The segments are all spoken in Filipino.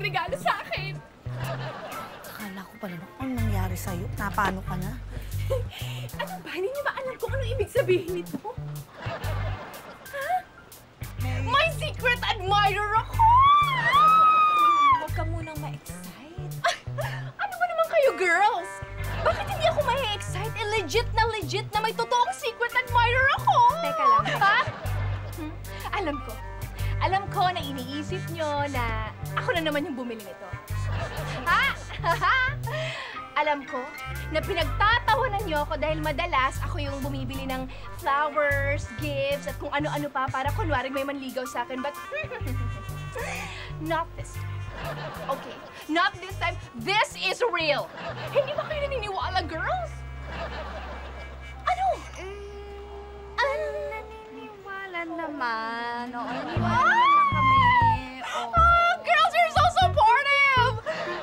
nagregalo sa akin. Akala ko pa naman ang nangyari sa'yo. Napano ka na? Ano ba? Hindi niyo ba alam kung anong ibig sabihin nito? Ha? My secret admirer ako! Huwag ka munang ma-excite. Ano ba naman kayo, girls? Bakit hindi ako ma-excite? Legit na may totoong secret admirer ako! Teka lang. Ha? Alam ko na iniisip nyo na ako na naman yung bumili nito. Ha? Alam ko na pinagtatawanan nyo ako dahil madalas ako yung bumibili ng flowers, gifts, at kung ano-ano pa para kunwari may manligaw sa akin. But not this time. Okay, not this time. This is real. Hindi ba kayo naniniwala, girls? Ano? Naniniwala naman. Oo, naniniwala naman kami. Girls, you're so supportive!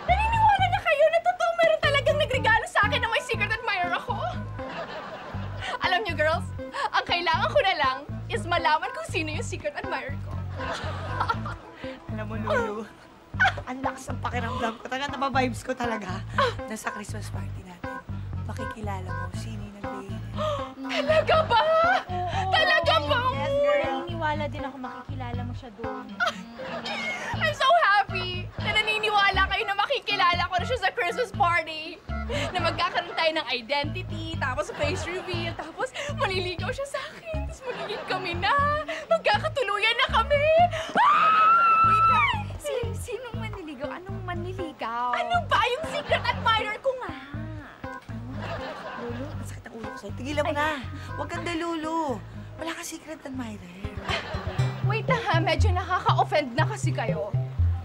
Naniniwala na kayo na totoo meron talagang nagregalo sa akin na may secret admirer ako? Alam niyo, girls, ang kailangan ko na lang is malaman kung sino yung secret admirer ko. Alam mo, Lulu, ang lakas ng pakiramdam ko. Talaga, nababibes ko talaga na sa Christmas party natin. Makikilala mo sino yung nagbigay niya. Talaga ba? Talaga ba? Yes, girl. Naniniwala din ako makikilala mo siya doon. I'm so happy na naniniwala kayo na makikilala ko na siya sa Christmas party. Na magkakaroon tayo ng identity, tapos face reveal, tapos maliligaw siya sa akin, tapos magiging kami na. Magkakatuluyan na kami. Sinong manliligaw? Anong manliligaw? Ano ba yung secret admirer ko nga? Lulu, ang sakit ang ulo ko sa'yo. Tigilan mo na. Huwag kang dalulu. Wala ka secret admirer. Wait na ha, medyo nakaka-offend na kasi kayo.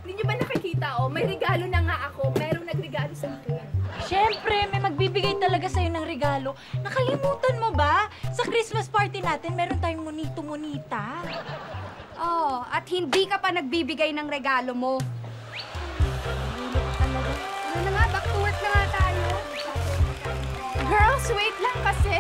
Hindi niyo ba nakikita, oh? May regalo na nga ako. Merong nagregalo sa akin. Siyempre, may magbibigay talaga sa'yo ng regalo. Nakalimutan mo ba? Sa Christmas party natin, meron tayong monito-monita. Oh, at hindi ka pa nagbibigay ng regalo mo. Ano na nga, back to work na nga tayo. Girls, wait lang kasi.